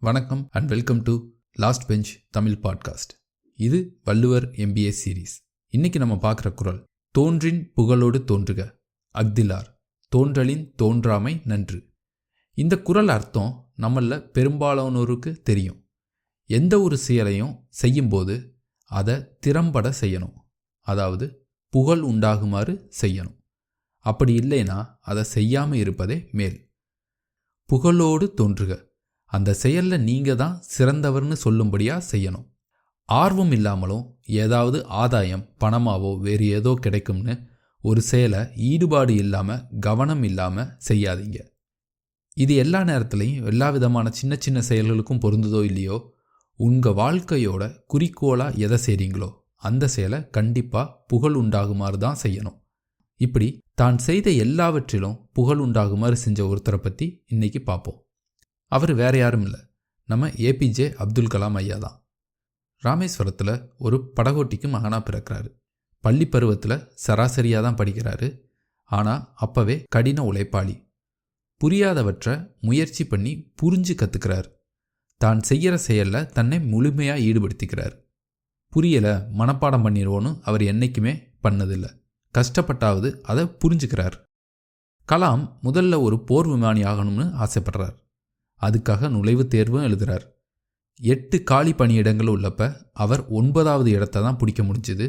வணக்கம் and welcome to last bench Tamil podcast. இது Valluvar MBA series. இன்னைக்கு நம்ம பார்க்குற குறள், தோன்றின் புகழோடு தோன்றுக அஃதிலார், தோன்றலின் தோன்றாமை நன்று. இந்த குறள் அர்த்தம் நம்மள பெரும்பாலானோருக்கு தெரியும். எந்த ஒரு செயலையும் செய்யும்போது அதை திறம்பட செய்யணும், அதாவது புகழ் உண்டாகுமாறு செய்யணும். அப்படி இல்லைன்னா அதை செய்யாமல் இருப்பதே மேல். புகழோடு தோன்றுக, அந்த செயலில் நீங்கள் தான் சிறந்தவர்னு சொல்லும்படியாக செய்யணும். ஆர்வம் இல்லாமலும் ஏதாவது ஆதாயம் பணமாவோ வேறு ஏதோ கிடைக்கும்னு ஒரு செயலை ஈடுபாடு இல்லாமல் கவனம் இல்லாமல் செய்யாதீங்க. இது எல்லா நேரத்துலையும் எல்லா விதமான சின்ன சின்ன செயல்களுக்கும் பொருந்துதோ இல்லையோ, உங்கள் வாழ்க்கையோட குறிக்கோளாக எதை செய்கிறீங்களோ அந்த செயலை கண்டிப்பாக புகழ் உண்டாகுமாறு தான் செய்யணும். இப்படி தான் செய்த எல்லாவற்றிலும் புகழ் உண்டாகுமாறு செஞ்ச ஒருத்தரை பற்றி இன்னைக்கு பார்ப்போம். அவர் வேற யாரும் இல்லை, நம்ம APJ அப்துல் கலாம் ஐயா தான். ராமேஸ்வரத்தில் ஒரு படகோட்டிக்கு மகனாக பிறக்கிறாரு. பள்ளி பருவத்தில் சராசரியாக தான் படிக்கிறாரு. ஆனால் அப்போவே கடின உழைப்பாளி. புரியாதவற்றை முயற்சி பண்ணி புரிஞ்சு கற்றுக்கிறார். தான் செய்கிற செயலில் தன்னை முழுமையாக ஈடுபடுத்திக்கிறார். புரியலை மனப்பாடம் பண்ணிடுவோன்னு அவர் என்றைக்குமே பண்ணதில்லை. கஷ்டப்பட்டாவது அதை புரிஞ்சுக்கிறார். கலாம் முதல்ல ஒரு போர் விமானி ஆகணும்னு ஆசைப்படுறார். அதுக்காக நுழைவுத் தேர்வும் எழுதுகிறார். 8 காலி பணியிடங்கள் உள்ளப்ப அவர் 9வது இடத்தை தான் பிடிக்க முடிஞ்சுது.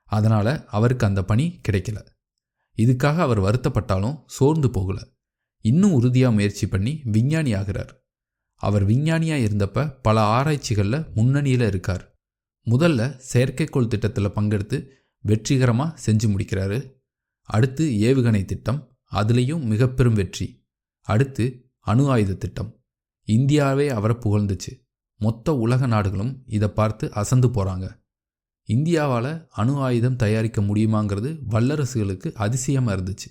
அதனால் அவருக்கு அந்த பணி கிடைக்கல. இதுக்காக அவர் வருத்தப்பட்டாலும் சோர்ந்து போகலை. இன்னும் உறுதியாக முயற்சி பண்ணி விஞ்ஞானி ஆகிறார். அவர் விஞ்ஞானியாக இருந்தப்ப பல ஆராய்ச்சிகளில் முன்னணியில் இருக்கார். முதல்ல செயற்கைக்கோள் திட்டத்தில் பங்கெடுத்து வெற்றிகரமாக செஞ்சு முடிக்கிறாரு. அடுத்து ஏவுகணை திட்டம், அதுலேயும் மிக பெரும் வெற்றி. அடுத்து அணு ஆயுத திட்டம். இந்தியாவே அவரை புகழ்ந்துச்சு. மொத்த உலக நாடுகளும் இதை பார்த்து அசந்து போகிறாங்க. இந்தியாவால் அணு ஆயுதம் தயாரிக்க முடியுமாங்கிறது வல்லரசுகளுக்கு அதிசயமாக இருந்துச்சு.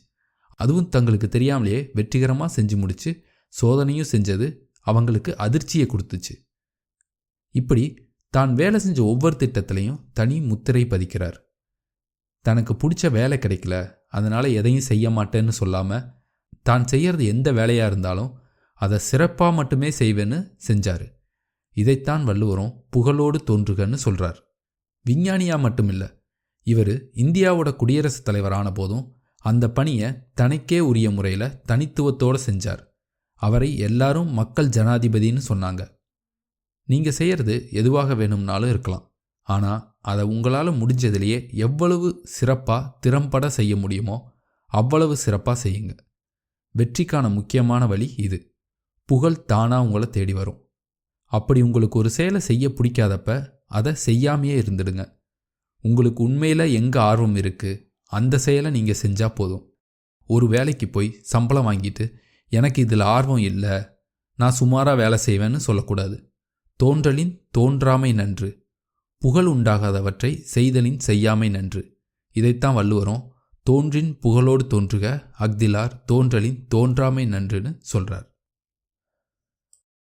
அதுவும் தங்களுக்கு தெரியாமலேயே வெற்றிகரமாக செஞ்சு முடிச்சு சோதனையும் செஞ்சது அவங்களுக்கு அதிர்ச்சியை கொடுத்துச்சு. இப்படி தான் வேலை செஞ்ச ஒவ்வொரு திட்டத்திலையும் தனி முத்திரை பதிக்கிறார். தனக்கு பிடிச்ச வேலை கிடைக்கல, அதனால் எதையும் செய்ய மாட்டேன்னு சொல்லாமல் தான் செய்கிறது எந்த வேலையாக இருந்தாலும் அதை சிறப்பாக மட்டுமே செய்வேன்னு செஞ்சார். இதைத்தான் வள்ளுவரும் புகழோடு தோன்றுகன்னு சொல்கிறார். விஞ்ஞானியாக மட்டும் இல்லை, இவர் இந்தியாவோட குடியரசுத் தலைவர் ஆன போதும் அந்த பணியை தனக்கே உரிய முறையில் தனித்துவத்தோடு செஞ்சார். அவரை எல்லாரும் மக்கள் ஜனாதிபதினு சொன்னாங்க. நீங்கள் செய்கிறது எதுவாக வேணும்னாலும் இருக்கலாம், ஆனால் அதை உங்களால் முடிஞ்சதுலேயே எவ்வளவு சிறப்பாக திறம்பட செய்ய முடியுமோ அவ்வளவு சிறப்பாக செய்யுங்க. வெற்றிக்கான முக்கியமான வழி இது. புகழ் தானாக உங்களை தேடி வரும். அப்படி உங்களுக்கு ஒரு செயலை செய்ய பிடிக்காதப்ப அதை செய்யாமையே இருந்துடுங்க. உங்களுக்கு உண்மையில் எங்கே ஆர்வம் இருக்குது அந்த செயலை நீங்கள் செஞ்சால் போதும். ஒரு வேலைக்கு போய் சம்பளம் வாங்கிட்டு எனக்கு இதில் ஆர்வம் இல்லை, நான் சுமாராக வேலை செய்வேன்னு சொல்லக்கூடாது. தோன்றலின் தோன்றாமை நன்று, புகழ் உண்டாகாதவற்றை செய்தலின் செய்யாமை நன்று. இதைத்தான் வள்ளுவரும் தோன்றின் புகழோடு தோன்றுக அஃதிலார், தோன்றலின் தோன்றாமை நன்றுன்னு சொல்கிறார்.